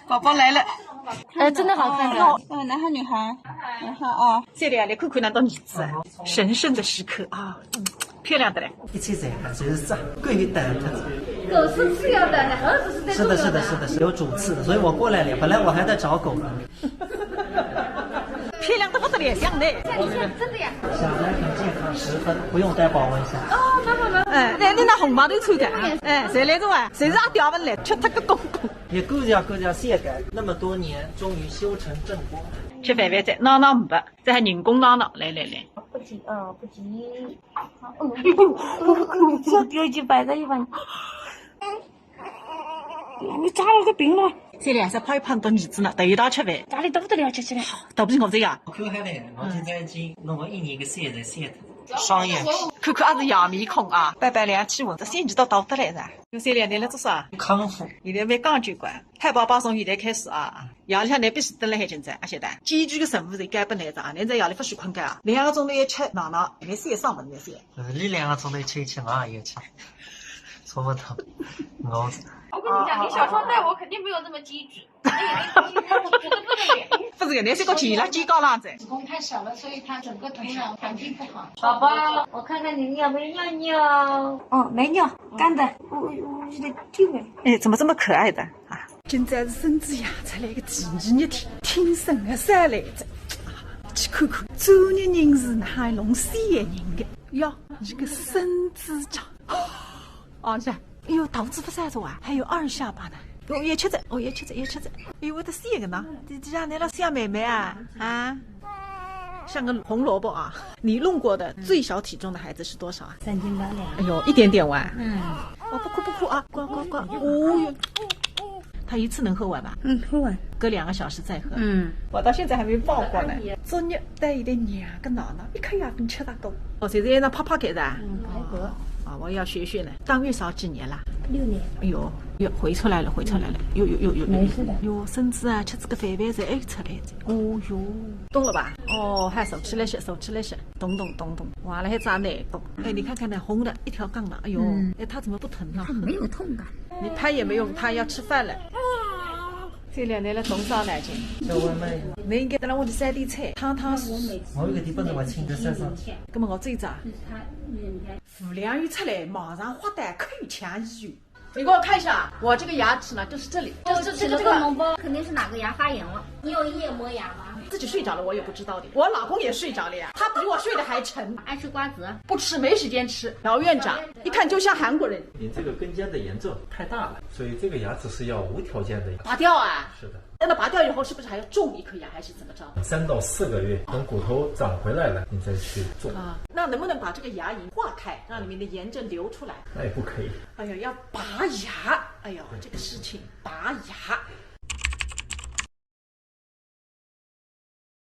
宝宝来了，真的好看的。男孩女孩，男孩啊。这里啊，你看看那道儿子，神圣的时刻啊，漂亮的嘞。一切在看，就是这贵于等它。狗是次要的，儿子是在是的，是的，是的，是有主次的，所以我过来了。本来我还在找狗呢。漂亮的不得了，像的。真的呀。小孩很健康，10分，不用带保温箱。哦，蛮好蛮好。那你那红毛都穿的，谁来着啊？谁让掉下来，吃他个公公。也够叫谢改，那么多年终于修成正果。吃饭饭再闹闹五百，再还人工闹闹，来。不急不急。小丢几百个一般。你咋了个病了？这里还泡一泡到儿子呢，头一道吃饭。家里都不得了，吃起来。都不是我这样。看下来，我现在已经弄了1年个3岁双眼皮。看看还是洋面孔啊，拜拜两气温，这3年都到得来噻。有3两年来做啥？康复。现在蛮讲究管，海宝宝从现在开始啊，夜里向你必须等来海现在，现在艰巨的任务是该不来着啊，你在夜里不许困觉啊，2个钟头一吃闹闹，你3上门那些。你2个钟头吃一吃，我也吃，搓不透，我。我跟你讲，你小时候带我肯定没有这么机智。我觉得不得了。不是，那是个提了几高浪子。子宫太小了，所以他整个头脑环境不好。宝宝，我看看你尿没尿尿？哦，没尿，干的。我有点丢哎。怎么这么可爱的啊？现在是孙子呀，才来个第2天，天生的3来着。去看看，专业人士那还弄3人的哟，一个孙子长。哦，是。哎呦，肚子不塞着啊，还有2下巴呢。也吃着。哎呦，我的3个呢？这让你了小妹妹啊啊，像个红萝卜啊！你弄过的最小体重的孩子是多少啊3斤8两。哎呦，一点点完。哦，不哭啊，乖。哦哟，他一次能喝完吧？喝完，隔2个小时再喝。我到现在还没抱过呢。昨日带一点2个闹闹，一颗牙跟吃大狗。哦，现在那泡泡给的。排骨。啊，我要学呢。当月嫂几年了？6年。哎呦，回出来了。有。没事的。哟，孙子啊，吃这个饭才爱出来着。哦哟，动了吧？哦，还手起来些，动。完了还咋难动？哎，你看看那红的一条杠了。哎呦，他怎么不疼呢？他没有痛感。你拍也没用，他要吃饭了。这2年了，冻伤眼睛。小外卖。你应该得了我的3点菜，汤水。我有个地方是我亲自身上。那么我这一张。傅良玉出来，马上花旦口腔医院。你给我看一下，我这个牙齿呢，就是这里，这个脓包肯定是哪个牙发炎了。你有夜磨牙吗？自己睡着了，我也不知道的。我老公也睡着了呀，他比我睡得还沉。爱吃瓜子？不吃，没时间吃。姚院长一看就像韩国人。你这个根尖的炎症太大了，所以这个牙齿是要无条件的拔掉啊。是的。那拔掉以后是不是还要种一颗牙，还是怎么着？3到4个月，等骨头长回来了，你再去种啊。那能不能把这个牙龈化开，让里面的炎症流出来？那也不可以。哎呀，要拔牙！哎呦，这个事情拔牙。